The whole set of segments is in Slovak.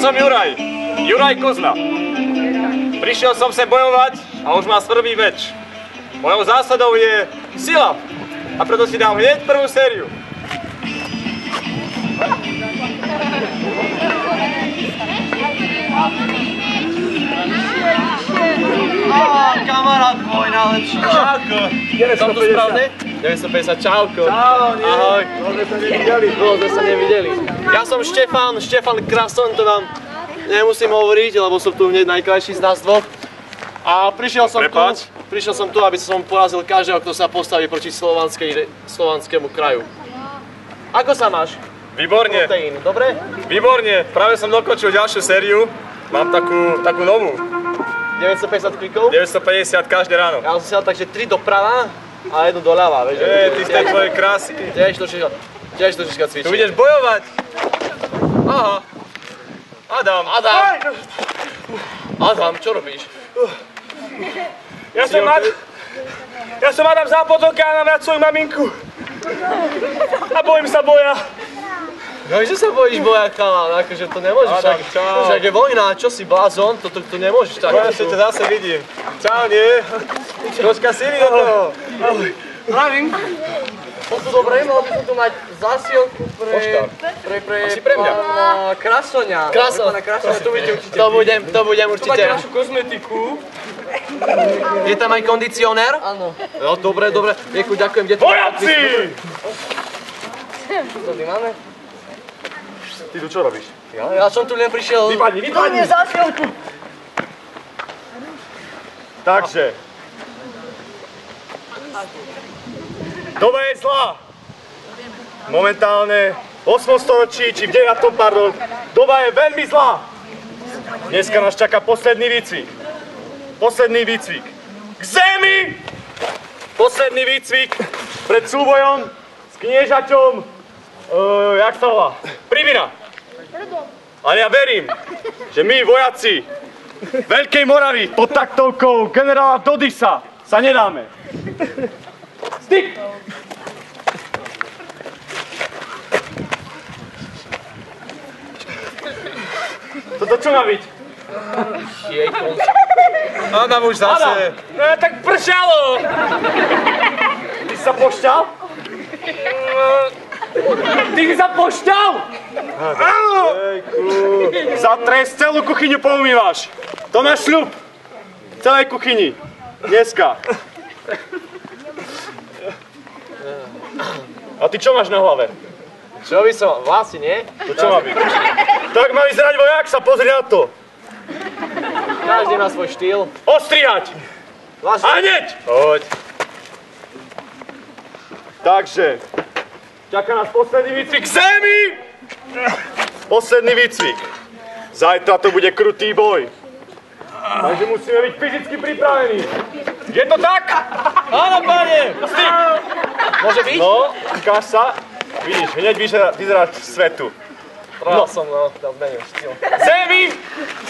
som Juraj. Juraj Kozla. Prišiel som sem bojovať a už má svrbý meč. Mojou zásadou je sila. A preto si dám hneď prvú sériu. Kamarát môj najlepší. Čauko. Som tu správne? 950, čauko. Čau, nie. Ahoj. Sme sa nevideli. Sme sa nevideli. Ja som Štefan Krason, to vám nemusím hovoriť, lebo som tu hneď najkrajší z nás dvoch. A prišiel som tu, aby som porazil každého, kto sa postaví proti slovanskému kraju. Ako sa máš? Výborne. Proteín, dobre? Výborne. Práve som dokončil ďalšiu sériu. Mám takú novú. 950 klikov? 950 každé ráno. Ja som si dal takže 3 doprava a 1 doľava, vieš? Ty z tej tvojej krásy. Tiež trošička cvičím. Tu ideš bojovať. Aha. Adam, čo robíš? Ja som Adam Zápotoka a mám rád svoju maminku. A bojím sa boja. No, že sa bojíš boja, chalán, akože to nemôžeš Adam, tak. čau. Však je vojna, čo si blázon, to nemôžeš tak. Konečne ťa zase vidím. Čau, nie? Troška sily do toho. Zdravím. Som tu dobre, mal by som tu mať zásielku pre pána Krasoňa. Pána Krasoňa, to budete určite. To budem určite. To máte našu kozmetiku. Je tam aj kondicionér? Áno. No, dobre. Jeku, ďakujem. Vojaci! Čo tu máme? Ty tu čo robíš? Ja som tu len prišiel... Vypadni! zásielku! Takže. Doba je zlá. Momentálne v 8. storočí, či v 9. pardon. Doba je veľmi zlá. Dneska nás čaká posledný výcvik. K zemi! Posledný výcvik pred súbojom s kniežaťom, jak sa volá? Primina. Ale ja verím, že my vojaci Veľkej Moravy pod taktovkou generála Dodisa sa nedáme. Styk! Toto čo má byť? Adam už zase. No tak pršalo. Ty si sa pošťal? Ty si sa pošťal? Za trest celú kuchyňu poumývaš. To máš sľub. Celej kuchyni. Dneska. A ty čo máš na hlave? Čo by som? Vlasy, nie? To čo má byť? Tak má vyzerať vojak, sa pozri na to. Každý má svoj štýl. Ostrihať! Vlasy. A hneď! Poď. Takže, čaká nás posledný výcvik k zemi! Posledný výcvik. Zajtra to bude krutý boj. Takže musíme byť fyzicky pripravení. Je to tak? Áno, pane! Styk! Môže byť? No, ukáž sa. Vidíš, hneď vyzeráš svetu. No som, zmením štýl. Zemi!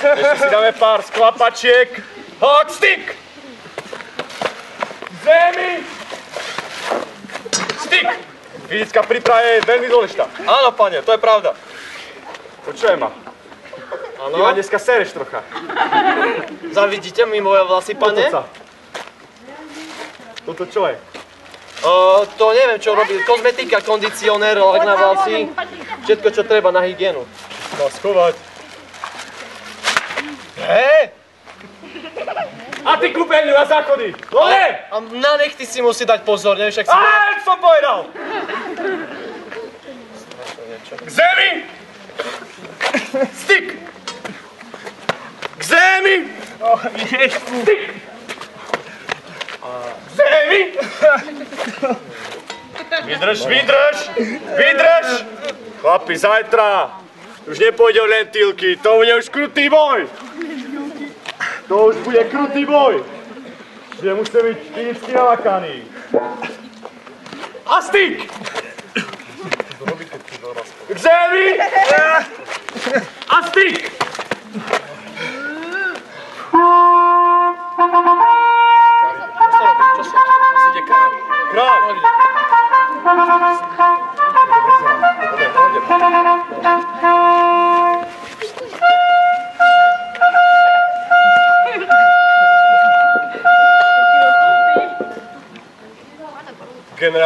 Ešte si dáme pár sklapačiek. Hod, styk! Zemi! Styk! Fyzická príprava je veľmi dôležitá. Áno, pane, to je pravda. Počujem ma. Ty ma dneska sereš trocha. Zavidíte mi moje vlasy, pane? Toto čo je? To neviem, čo robí. Kozmetika, kondicionér, lak na vlasy. Všetko, čo treba na hygienu. Má schovať. Hej! A ty kúpeľňu na záchody! Dole! A na nechty si musí dať pozor, neviem, však si... Aj, som povedal! K zemi! Styk! K zemi! Styk! K zemi! Vydrž! Chlapi, zajtra už nepôjde o lentilky, to bude už krutý boj! To už bude krutý boj! Že musíme byť fyzicky nalakaní. A styk! K zemi! A styk! Čo si ide kráľ? Kráľ! Dobre,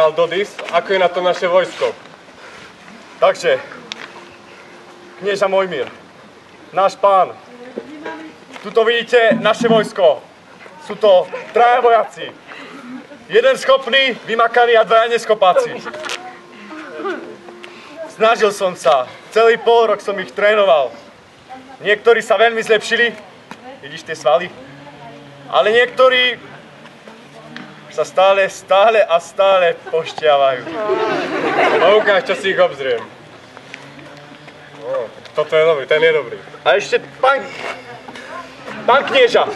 král Dodys, ako je na to naše vojsko. Takže, knieža Mojmír, náš pán, tuto vidíte naše vojsko. Sú to traja vojaci. Jeden schopný, vymakaný a dvaja neschopáci. Snažil som sa, celý pol rok som ich trénoval. Niektorí sa veľmi zlepšili, vidíš tie svaly, ale niektorí sa stále pošťávajú. No ukáž, čo si ich obzriem. Toto je dobrý, ten je dobrý. A ešte pán knieža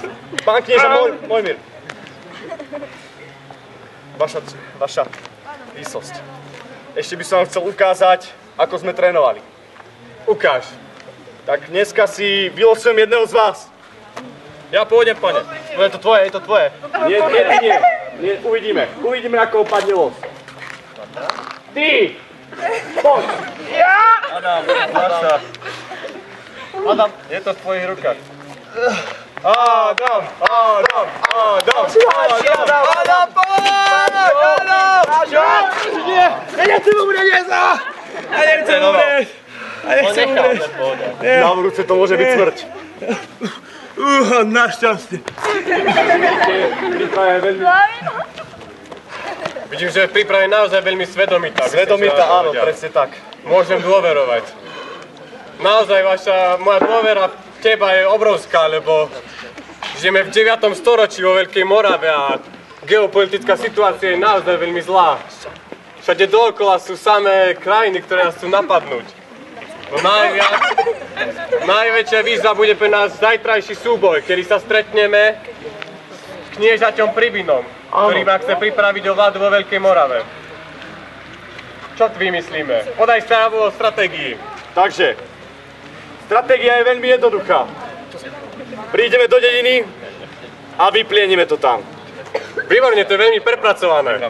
Mojmír. Vaša výsosť. Ešte by som vám chcel ukázať, ako sme trénovali. Ukáž. Tak dneska si vylosujem jedného z vás. Ja pôjdem, pane. Je to tvoje. Nie. Uvidíme, ako opadne los. Ty! Poď! Adam, je to v tvojich rukách. Adam! Nechcem umrieť! Na vrúce to môže byť smrť. Našťastie. Vidím, že príprava je naozaj veľmi svedomitá. Svedomitá, áno, presne tak. Môžem dôverovať. Naozaj moja dôvera v teba je obrovská, lebo žijeme v 9. storočí vo Veľkej Morave a geopolitická situácia je naozaj veľmi zlá. Všade dookola sú samé krajiny, ktoré nás chcú napadnúť. No najväčšia výzva bude pre nás zajtrajší súboj, kedy sa stretneme s kniežaťom Pribinom, ktorý ma chce pripraviť o vládu vo Veľkej Morave. Čo vymyslíme? Podaj správu o stratégii. Takže, stratégia je veľmi jednoduchá. Prídeme do dediny a vyplienime to tam. Výborne, to je veľmi prepracované.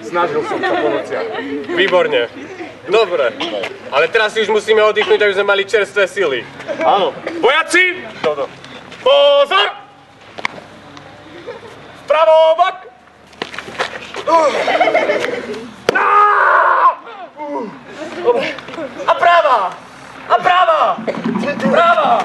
Snažil som sa po nociach. Výborne. Dobre, ale teraz si už musíme oddychnúť, aby sme mali čerstvé sily. Áno. Vojaci! Pozor! Vpravo, bok! A práva! Práva!